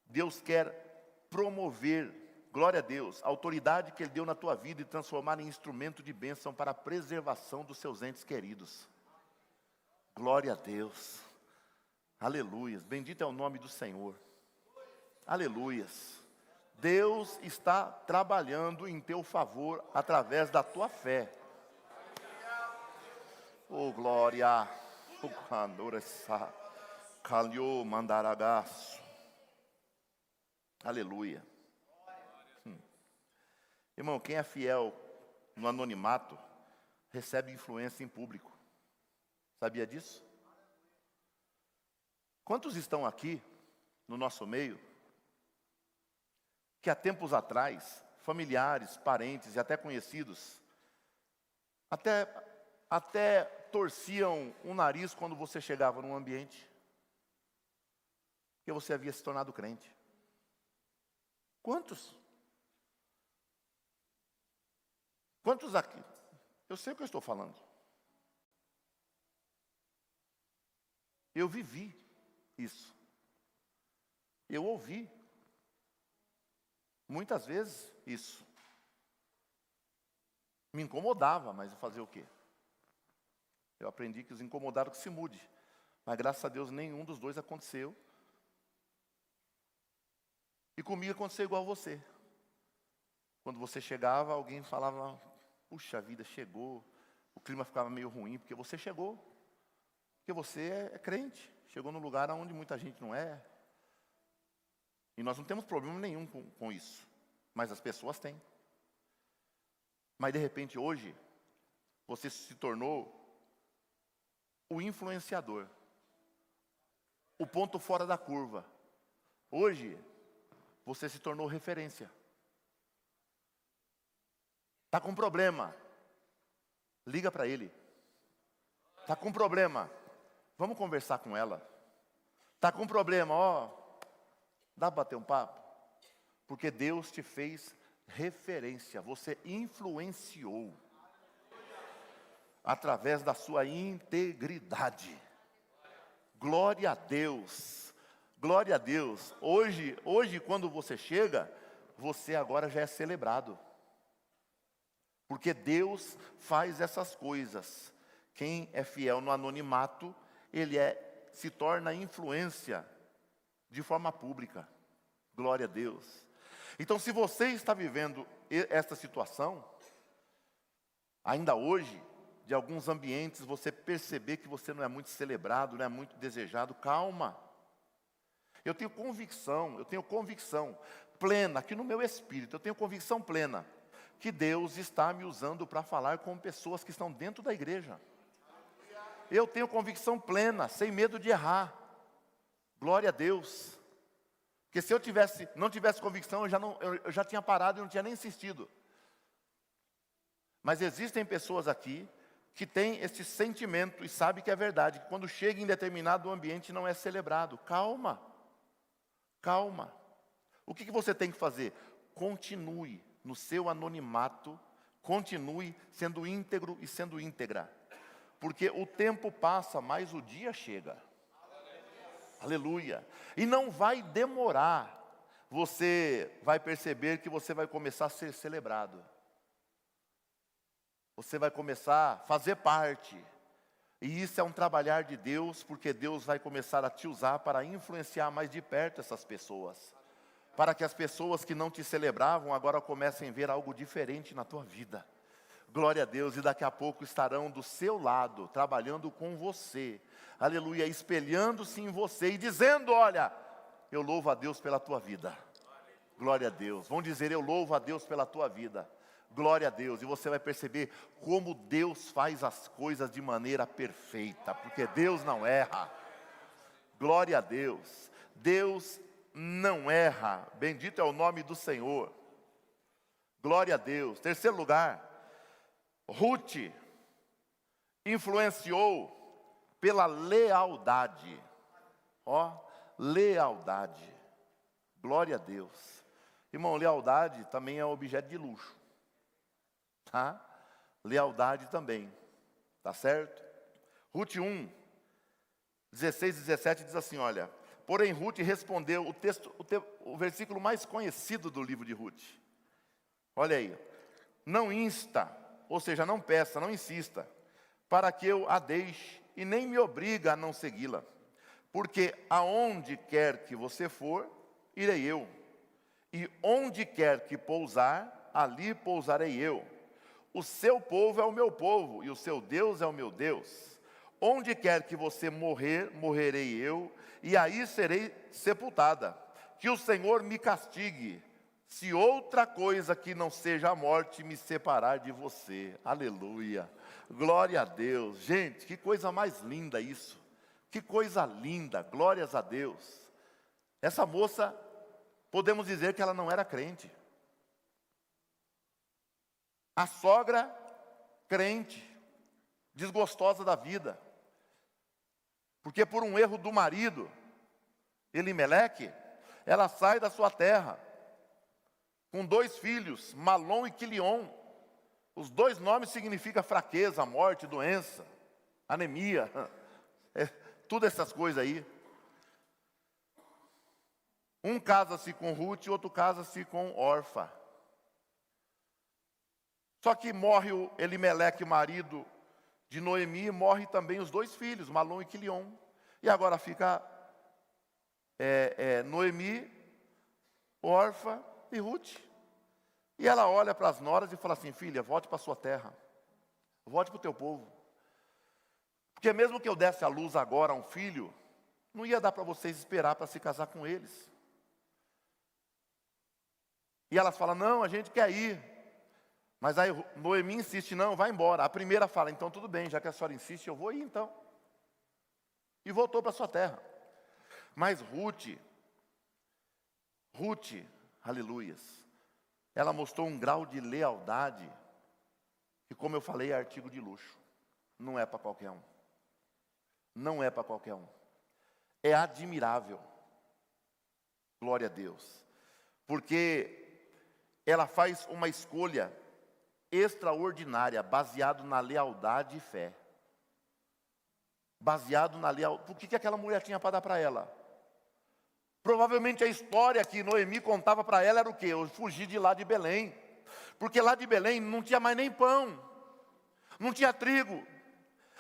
Deus quer promover, glória a Deus, a autoridade que Ele deu na tua vida e transformar em instrumento de bênção para a preservação dos seus entes queridos. Glória a Deus. Aleluias. Bendito é o nome do Senhor. Aleluias. Deus está trabalhando em teu favor através da tua fé. Oh, glória. O candoressa. Calhou mandaragaço. Aleluia. Irmão, quem é fiel no anonimato, recebe influência em público. Sabia disso? Quantos estão aqui, no nosso meio, que há tempos atrás, familiares, parentes e até conhecidos, até torciam o nariz quando você chegava num ambiente, porque você havia se tornado crente? Quantos? Quantos aqui? Eu sei o que eu estou falando. Eu vivi isso. Eu ouvi muitas vezes isso. Me incomodava, mas eu fazia o quê? Eu aprendi que os incomodaram que se mude. Mas graças a Deus nenhum dos dois aconteceu. E comigo aconteceu igual a você. Quando você chegava, alguém falava: puxa vida, chegou. O clima ficava meio ruim, porque você chegou. Porque você é crente. Chegou num lugar onde muita gente não é. E nós não temos problema nenhum com isso. Mas as pessoas têm. Mas de repente hoje, você se tornou o influenciador. O ponto fora da curva. Hoje, você se tornou referência. Está com problema? Liga para ele. Está com problema? Vamos conversar com ela. Está com problema? Dá para bater um papo? Porque Deus te fez referência. Você influenciou através da sua integridade. Glória a Deus. Glória a Deus. Hoje quando você chega, você agora já é celebrado. Porque Deus faz essas coisas. Quem é fiel no anonimato, ele se torna influência de forma pública. Glória a Deus. Então, se você está vivendo esta situação, ainda hoje, de alguns ambientes, você perceber que você não é muito celebrado, não é muito desejado, calma. Eu tenho convicção plena, aqui no meu espírito, eu tenho convicção plena, que Deus está me usando para falar com pessoas que estão dentro da igreja. Eu tenho convicção plena, sem medo de errar. Glória a Deus. Porque se eu não tivesse convicção, eu já tinha parado e não tinha nem insistido. Mas existem pessoas aqui que têm esse sentimento e sabem que é verdade, que quando chega em determinado ambiente não é celebrado. Calma. Calma. O que você tem que fazer? Continue no seu anonimato, continue sendo íntegro e sendo íntegra. Porque o tempo passa, mas o dia chega. Aleluia. E não vai demorar. Você vai perceber que você vai começar a ser celebrado. Você vai começar a fazer parte. E isso é um trabalhar de Deus, porque Deus vai começar a te usar para influenciar mais de perto essas pessoas. Para que as pessoas que não te celebravam agora comecem a ver algo diferente na tua vida. Glória a Deus, e daqui a pouco estarão do seu lado, trabalhando com você. Aleluia, espelhando-se em você e dizendo: olha, eu louvo a Deus pela tua vida. Glória a Deus. Vão dizer: eu louvo a Deus pela tua vida. Glória a Deus. E você vai perceber como Deus faz as coisas de maneira perfeita, porque Deus não erra. Glória a Deus. Deus não erra. Bendito é o nome do Senhor. Glória a Deus. Terceiro lugar, Ruth influenciou pela lealdade. Ó, lealdade. Glória a Deus. Irmão, lealdade também é objeto de luxo. Tá? Lealdade também. Tá certo? Ruth 1, 16 e 17 diz assim, olha. Porém Ruth respondeu, o versículo mais conhecido do livro de Ruth. Olha aí. Não insta, ou seja, não peça, não insista, para que eu a deixe, e nem me obriga a não segui-la. Porque aonde quer que você for, irei eu. E onde quer que pousar, ali pousarei eu. O seu povo é o meu povo, e o seu Deus é o meu Deus. Onde quer que você morrer, morrerei eu, e aí serei sepultada. Que o Senhor me castigue, se outra coisa que não seja a morte me separar de você. Aleluia. Glória a Deus. Gente, que coisa mais linda isso. Que coisa linda. Glórias a Deus. Essa moça, podemos dizer que ela não era crente. A sogra, crente, desgostosa da vida. Porque por um erro do marido, Elimeleque, ela sai da sua terra, com 2 filhos, Malom e Quilion. Os 2 nomes significam fraqueza, morte, doença, anemia, tudo essas coisas aí. Um casa-se com Ruth e outro casa-se com Orfa. Só que morre o Elimeleque, marido de Noemi, e morre também os 2 filhos, Malom e Quilion. E agora fica Noemi, Orfa e Ruth. E ela olha para as noras e fala assim: filha, volte para a sua terra. Volte para o teu povo. Porque mesmo que eu desse à luz agora um filho, não ia dar para vocês esperar para se casar com eles. E elas falam: não, a gente quer ir. Mas aí Noemi insiste: não, vai embora. A primeira fala: então tudo bem, já que a senhora insiste, eu vou ir então. E voltou para sua terra. Mas Ruth, aleluias, ela mostrou um grau de lealdade, que, como eu falei, é artigo de luxo. Não é para qualquer um. Não é para qualquer um. É admirável. Glória a Deus. Porque ela faz uma escolha extraordinária, baseado na lealdade e fé. Baseado na lealdade. O que aquela mulher tinha para dar para ela? Provavelmente a história que Noemi contava para ela era o quê? Eu fugi de lá de Belém. Porque lá de Belém não tinha mais nem pão, não tinha trigo.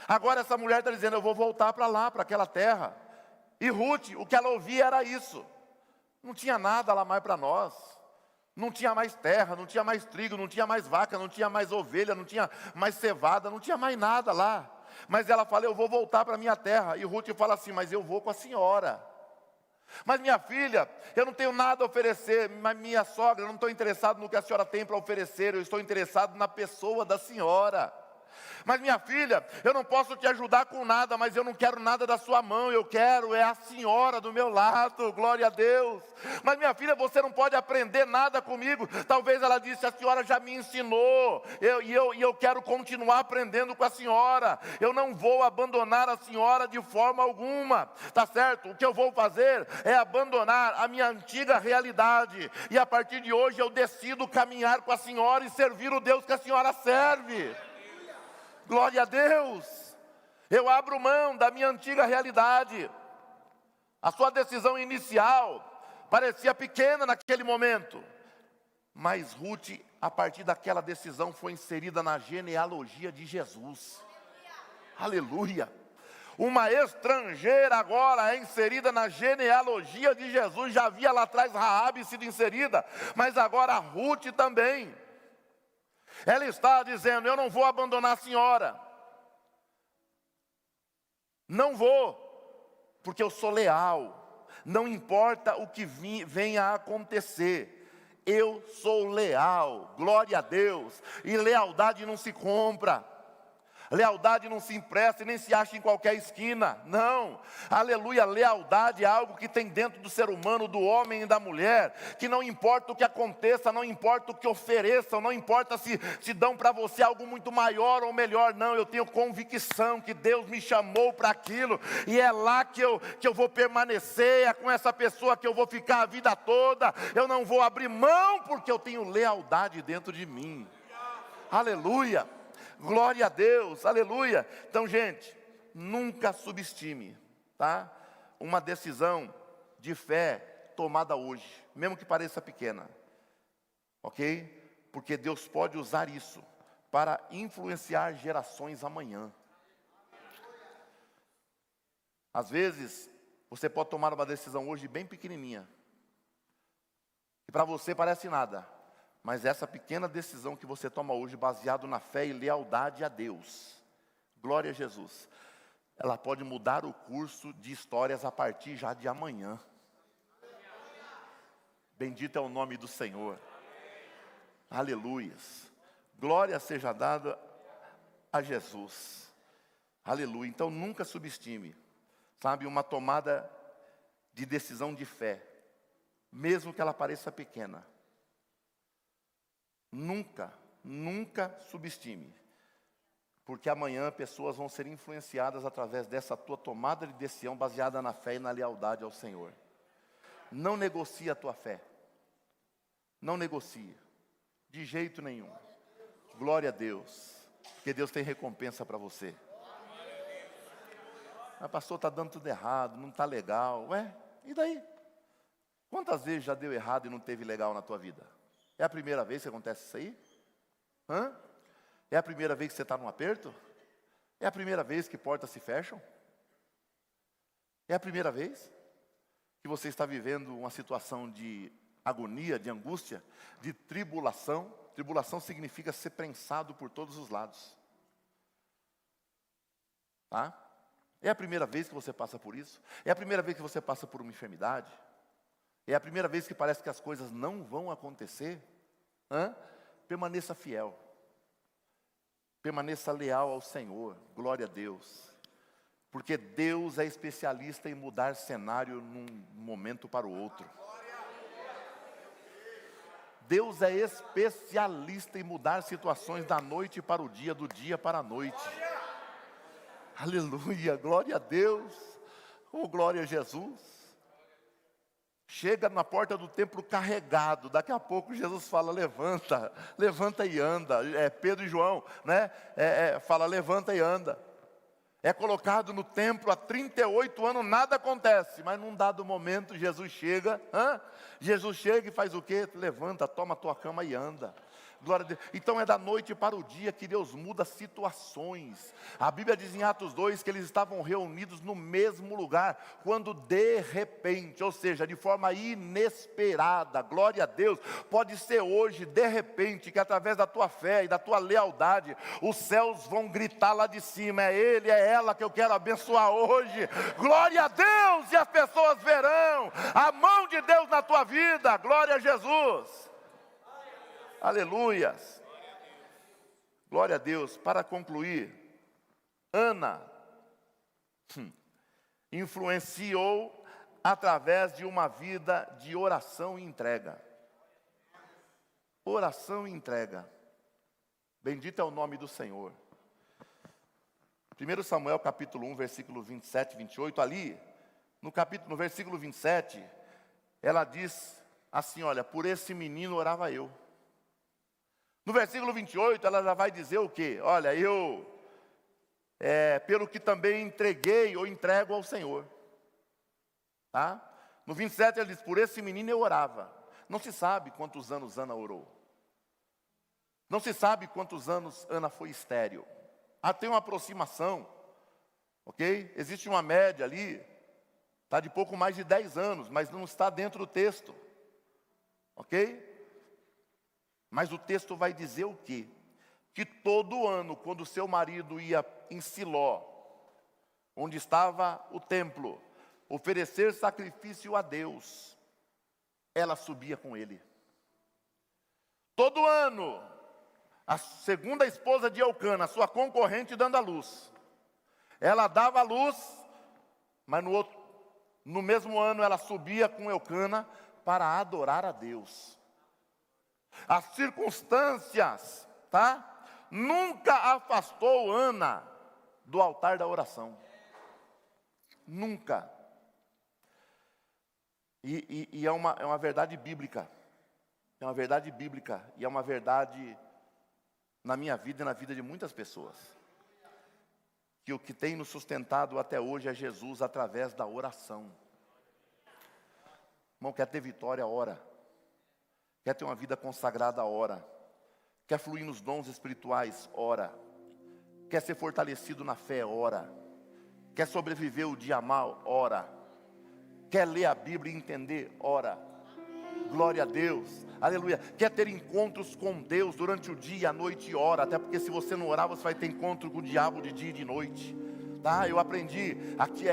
Agora essa mulher está dizendo: eu vou voltar para lá, para aquela terra. E Ruth, o que ela ouvia era isso. Não tinha nada lá mais para nós. Não tinha mais terra, não tinha mais trigo, não tinha mais vaca, não tinha mais ovelha, não tinha mais cevada, não tinha mais nada lá. Mas ela fala: eu vou voltar para a minha terra. E Ruth fala assim: mas eu vou com a senhora. Mas minha filha, eu não tenho nada a oferecer. Mas minha sogra, eu não estou interessado no que a senhora tem para oferecer. Eu estou interessado na pessoa da senhora. Mas minha filha, eu não posso te ajudar com nada, mas eu não quero nada da sua mão, eu quero a senhora do meu lado, glória a Deus. Mas minha filha, você não pode aprender nada comigo. Talvez ela disse: a senhora já me ensinou, e eu quero continuar aprendendo com a senhora. Eu não vou abandonar a senhora de forma alguma, tá certo? O que eu vou fazer é abandonar a minha antiga realidade, e a partir de hoje eu decido caminhar com a senhora e servir o Deus que a senhora serve. Glória a Deus. Eu abro mão da minha antiga realidade. A sua decisão inicial parecia pequena naquele momento, mas Ruth, a partir daquela decisão, foi inserida na genealogia de Jesus. Aleluia. Uma estrangeira agora é inserida na genealogia de Jesus. Já havia lá atrás Raabe sido inserida, mas agora Ruth também. Ela está dizendo: eu não vou abandonar a senhora. Não vou, porque eu sou leal. Não importa o que venha a acontecer. Eu sou leal, glória a Deus. E lealdade não se compra. Lealdade não se empresta e nem se acha em qualquer esquina, não. Aleluia, lealdade é algo que tem dentro do ser humano, do homem e da mulher, que não importa o que aconteça, não importa o que ofereçam, não importa se dão para você algo muito maior ou melhor, não. Eu tenho convicção que Deus me chamou para aquilo, e é lá que eu vou permanecer, é com essa pessoa que eu vou ficar a vida toda. Eu não vou abrir mão, porque eu tenho lealdade dentro de mim. Aleluia. Glória a Deus, aleluia. Então, gente, nunca subestime, tá? Uma decisão de fé tomada hoje, mesmo que pareça pequena, ok? Porque Deus pode usar isso para influenciar gerações amanhã. Às vezes, você pode tomar uma decisão hoje bem pequenininha, que para você parece nada. Mas essa pequena decisão que você toma hoje, baseado na fé e lealdade a Deus, glória a Jesus, ela pode mudar o curso de histórias a partir já de amanhã. Bendito é o nome do Senhor. Aleluias. Glória seja dada a Jesus. Aleluia. Então nunca subestime, sabe, uma tomada de decisão de fé, mesmo que ela pareça pequena. Nunca subestime, porque amanhã pessoas vão ser influenciadas através dessa tua tomada de decisão baseada na fé e na lealdade ao Senhor. Não negocie a tua fé, não negocie, de jeito nenhum. Glória a Deus, porque Deus tem recompensa para você. Mas pastor, está dando tudo errado, não está legal. Ué, e daí? Quantas vezes já deu errado e não teve legal na tua vida? É a primeira vez que acontece isso aí? É a primeira vez que você está num aperto? É a primeira vez que portas se fecham? É a primeira vez que você está vivendo uma situação de agonia, de angústia, de tribulação? Tribulação significa ser prensado por todos os lados. Tá? É a primeira vez que você passa por isso? É a primeira vez que você passa por uma enfermidade? É a primeira vez que parece que as coisas não vão acontecer? Permaneça fiel. Permaneça leal ao Senhor. Glória a Deus. Porque Deus é especialista em mudar cenário num momento para o outro. Deus é especialista em mudar situações da noite para o dia, do dia para a noite. Aleluia, glória a Deus. Oh, glória a Jesus. Chega na porta do templo carregado. Daqui a pouco Jesus fala: levanta, levanta e anda. Pedro e João, né? Fala: levanta e anda. É colocado no templo há 38 anos, nada acontece. Mas num dado momento Jesus chega. Jesus chega e faz o quê? Levanta, toma a tua cama e anda. Glória a Deus. Então é da noite para o dia que Deus muda situações. A Bíblia diz em Atos 2 que eles estavam reunidos no mesmo lugar, quando de repente, ou seja, de forma inesperada, glória a Deus, pode ser hoje, de repente, que através da tua fé e da tua lealdade, os céus vão gritar lá de cima: é ele, é ela que eu quero abençoar hoje. Glória a Deus, e as pessoas verão a mão de Deus na tua vida. Glória a Jesus. Aleluias. Glória a Deus. Para concluir, Ana influenciou através de uma vida de oração e entrega. Oração e entrega. Bendito é o nome do Senhor. 1 Samuel capítulo 1, versículo 27 e 28, ali, no versículo 27, ela diz assim: olha, por esse menino orava eu. No versículo 28, ela já vai dizer o quê? Olha, eu, pelo que também entreguei ou entrego ao Senhor. Tá? No 27, ela diz: por esse menino eu orava. Não se sabe quantos anos Ana orou. Não se sabe quantos anos Ana foi estéril. Tem uma aproximação Ok? Existe uma média ali, está de pouco mais de 10 anos, mas não está dentro do texto. Ok? Mas o texto vai dizer o quê? Que todo ano, quando seu marido ia em Siló, onde estava o templo, oferecer sacrifício a Deus, ela subia com ele. Todo ano, a segunda esposa de Eucana, sua concorrente, dando a luz. Ela dava a luz, mas no mesmo ano ela subia com Eucana para adorar a Deus. As circunstâncias, tá? Nunca afastou Ana do altar da oração. Nunca. E é uma verdade bíblica. É uma verdade bíblica. E é uma verdade na minha vida e na vida de muitas pessoas. Que o que tem nos sustentado até hoje é Jesus através da oração. Irmão, quer ter vitória, ora. Quer ter uma vida consagrada, ora. Quer fluir nos dons espirituais, ora. Quer ser fortalecido na fé, ora. Quer sobreviver o dia mal, ora. Quer ler a Bíblia e entender, ora. Glória a Deus, aleluia. Quer ter encontros com Deus durante o dia, a noite, ora. Até porque se você não orar, você vai ter encontro com o diabo de dia e de noite. Tá, eu aprendi, aqui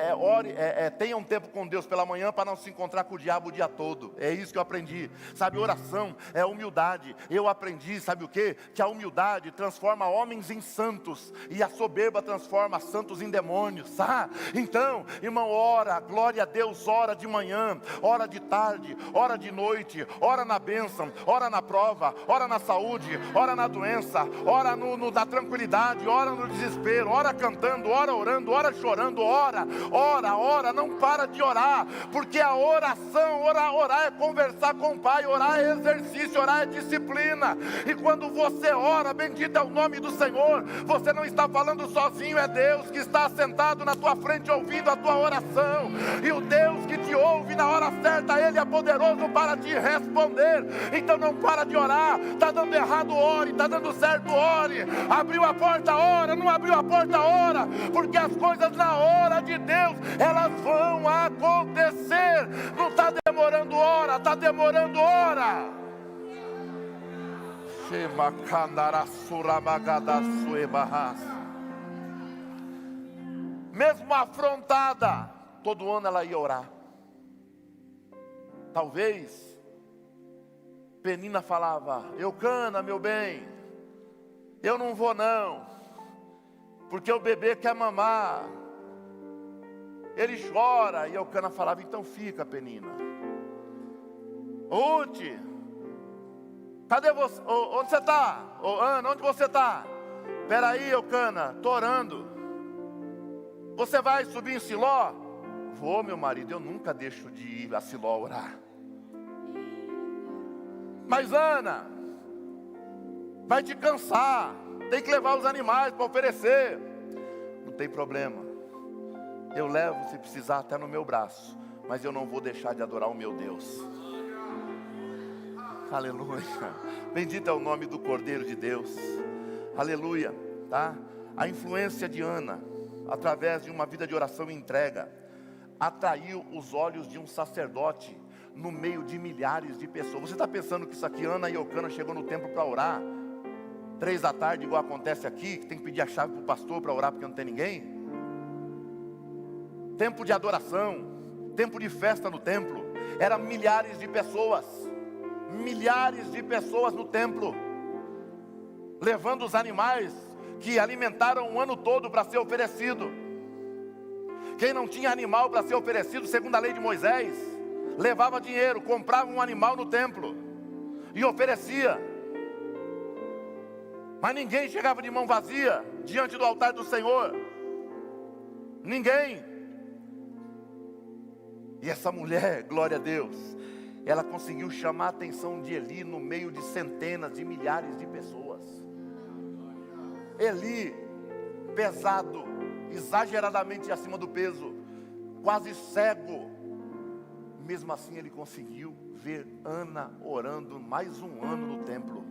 tenha um tempo com Deus pela manhã para não se encontrar com o diabo o dia todo. É isso que eu aprendi, sabe, oração é humildade. Eu aprendi, sabe o que? Que a humildade transforma homens em santos, e a soberba transforma santos em demônios, tá? Então, irmão, ora, glória a Deus, ora de manhã, ora de tarde, ora de noite, ora na bênção, ora na prova, ora na saúde, ora na doença, ora na tranquilidade, ora no desespero, ora cantando, ora orando, ora chorando, ora, não para de orar, porque a oração, orar é conversar com o Pai, orar é exercício, orar é disciplina. E quando você ora, bendito é o nome do Senhor, você não está falando sozinho, é Deus que está sentado na tua frente ouvindo a tua oração. E o Deus que te ouve na hora certa, Ele é poderoso para te responder. Então não para de orar. Está dando errado, ore. Está dando certo, ore. Abriu a porta, ora. Não abriu a porta, ora. Porque as coisas na hora de Deus, elas vão acontecer. Não está demorando hora, está demorando hora. Mesmo afrontada, todo ano ela ia orar. Talvez Penina falava: Eucana, meu bem, eu não vou não, porque o bebê quer mamar, ele chora. E Eucana falava: então fica, Penina. Ruth, cadê você? Onde você está? Ana, onde você está? Espera aí, Eucana, estou orando. Você vai subir em Siló? Vou, meu marido, eu nunca deixo de ir a Siló orar. Mas Ana, vai te cansar, tem que levar os animais para oferecer. Não tem problema, eu levo se precisar até no meu braço, mas eu não vou deixar de adorar o meu Deus. Aleluia, bendito é o nome do Cordeiro de Deus. Aleluia, tá? A influência de Ana, através de uma vida de oração e entrega, atraiu os olhos de um sacerdote no meio de milhares de pessoas. Você está pensando que isso aqui, Ana e Eucana chegou no templo para orar 3 da tarde, igual acontece aqui, que tem que pedir a chave para o pastor para orar porque não tem ninguém? Tempo de adoração, tempo de festa no templo, eram milhares de pessoas no templo, levando os animais que alimentaram o ano todo para ser oferecido. Quem não tinha animal para ser oferecido, segundo a lei de Moisés, levava dinheiro, comprava um animal no templo e oferecia. Mas ninguém chegava de mão vazia diante do altar do Senhor. Ninguém. E essa mulher, glória a Deus, ela conseguiu chamar a atenção de Eli no meio de centenas de milhares de pessoas. Eli, pesado, exageradamente acima do peso, quase cego. Mesmo assim ele conseguiu ver Ana orando mais um ano no templo.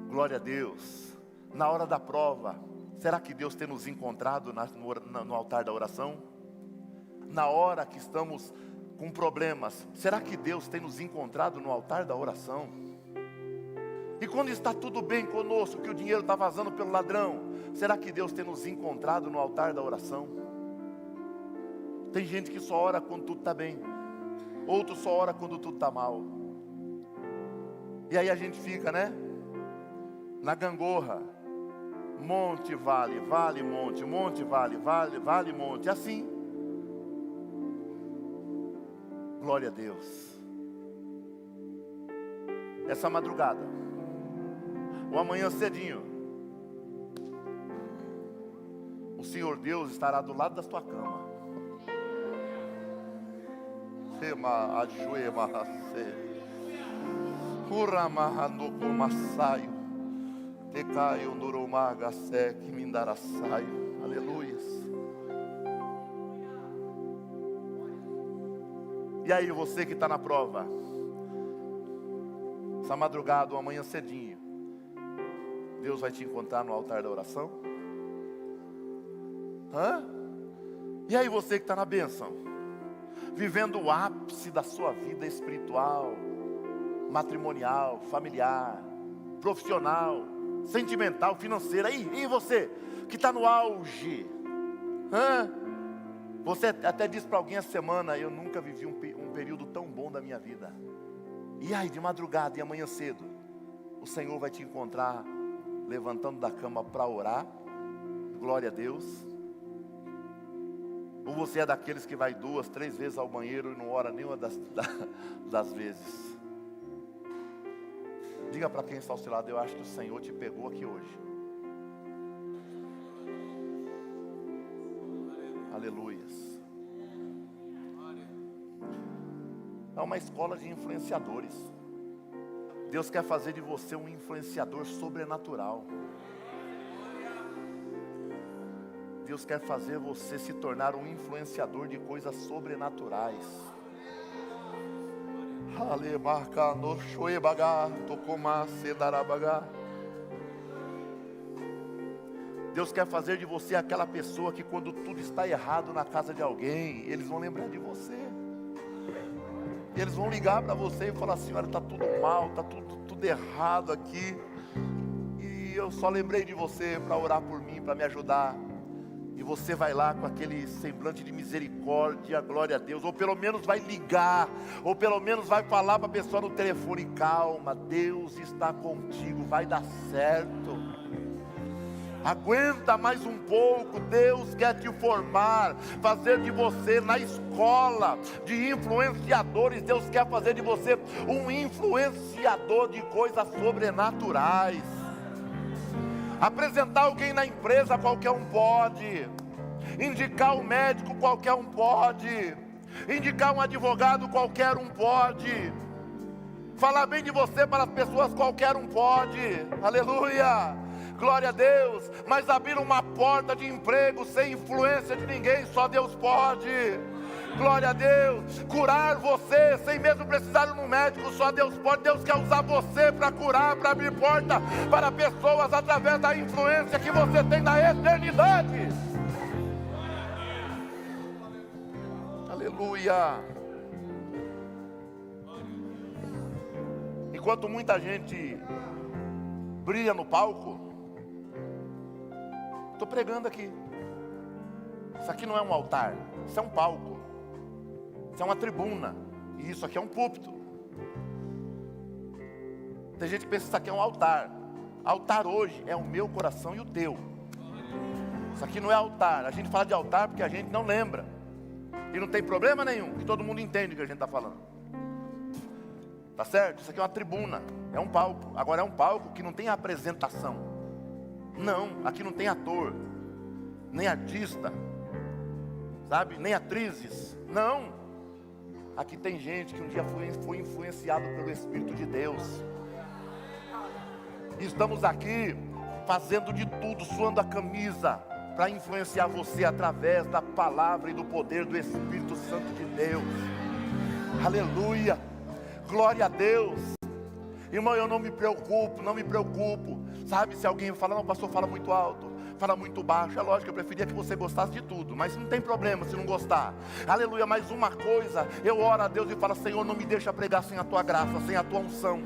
Glória a Deus. Na hora da prova, Será que Deus tem nos encontrado no altar da oração? Na hora que estamos com problemas, será que Deus tem nos encontrado no altar da oração? E quando está tudo bem conosco, que o dinheiro está vazando pelo ladrão, será que Deus tem nos encontrado no altar da oração? Tem gente que só ora quando tudo está bem, outro só ora quando tudo está mal. E aí a gente fica, né? Na gangorra. Monte, vale, vale, monte, monte, vale, vale, vale, monte. Assim. Glória a Deus. Essa madrugada, ou amanhã cedinho, o Senhor Deus estará do lado da tua cama. Sema, ajoema, Urama, anocomassaio. Tecaio, Nuromaga, Sec, Mindaraçaio. Aleluias. E aí, você que está na prova, essa madrugada ou amanhã cedinho, Deus vai te encontrar no altar da oração? E aí, você que está na bênção, vivendo o ápice da sua vida espiritual, matrimonial, familiar, profissional, sentimental, financeira. E você que está no auge? Você até disse para alguém essa semana: eu nunca vivi um período tão bom da minha vida. E aí, de madrugada e amanhã cedo, o Senhor vai te encontrar levantando da cama para orar. Glória a Deus. Ou você é daqueles que vai 2, 3 vezes ao banheiro e não ora nenhuma das vezes? Diga para quem está ao seu lado: eu acho que o Senhor te pegou aqui hoje. Aleluias. É uma escola de influenciadores. Deus quer fazer de você um influenciador sobrenatural. Deus quer fazer você se tornar um influenciador de coisas sobrenaturais. Deus quer fazer de você aquela pessoa que quando tudo está errado na casa de alguém, eles vão lembrar de você. Eles vão ligar para você e falar assim: olha, está tudo mal, está tudo errado aqui. E eu só lembrei de você para orar por mim, para me ajudar. E você vai lá com aquele semblante de misericórdia, glória a Deus. Ou pelo menos vai ligar, ou pelo menos vai falar para a pessoa no telefone: calma, Deus está contigo, vai dar certo. Aguenta mais um pouco, Deus quer te formar, fazer de você na escola de influenciadores. Deus quer fazer de você um influenciador de coisas sobrenaturais. Apresentar alguém na empresa, qualquer um pode. Indicar um médico, qualquer um pode. Indicar um advogado, qualquer um pode. Falar bem de você para as pessoas, qualquer um pode. Aleluia, glória a Deus. Mas abrir uma porta de emprego sem influência de ninguém, só Deus pode. Glória a Deus. Curar você sem mesmo precisar ir no médico, só Deus pode. Deus quer usar você para curar, para abrir porta para pessoas através da influência que você tem na eternidade. Aleluia. Enquanto muita gente brilha no palco, estou pregando aqui. Isso aqui não é um altar, isso é um palco. Isso é uma tribuna. E isso aqui é um púlpito. Tem gente que pensa que isso aqui é um altar. Altar hoje é o meu coração e o teu. Isso aqui não é altar. A gente fala de altar porque a gente não lembra. E não tem problema nenhum, que todo mundo entende o que a gente está falando. Tá certo? Isso aqui é uma tribuna, é um palco. Agora é um palco que não tem apresentação. Não, aqui não tem ator, nem artista, sabe? Nem atrizes. Não. Aqui tem gente que um dia foi influenciado pelo Espírito de Deus. E estamos aqui fazendo de tudo, suando a camisa, para influenciar você através da palavra e do poder do Espírito Santo de Deus. Aleluia, glória a Deus. Irmão, eu não me preocupo. Sabe, se alguém fala: não, pastor, fala muito alto. fala muito baixo. É lógico, eu preferia que você gostasse de tudo, mas não tem problema se não gostar. Aleluia, mas uma coisa, eu oro a Deus e falo: Senhor, não me deixa pregar sem a tua graça, sem a tua unção.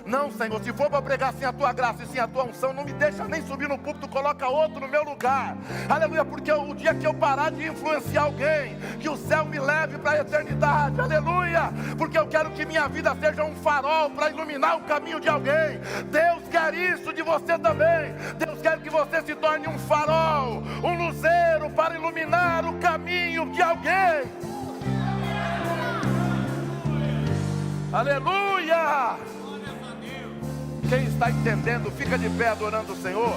Não, Senhor, se for para pregar sem a tua graça e sem a tua unção, não me deixa nem subir no púlpito, coloca outro no meu lugar. Aleluia, porque o dia que eu parar de influenciar alguém, que o céu me leve para a eternidade. Aleluia, porque eu quero que minha vida seja um farol para iluminar o caminho de alguém. Deus quer isso de você também. Deus quer que você se torne um farol, um luzeiro para iluminar o caminho de alguém. Aleluia. Quem está entendendo, fica de pé adorando o Senhor.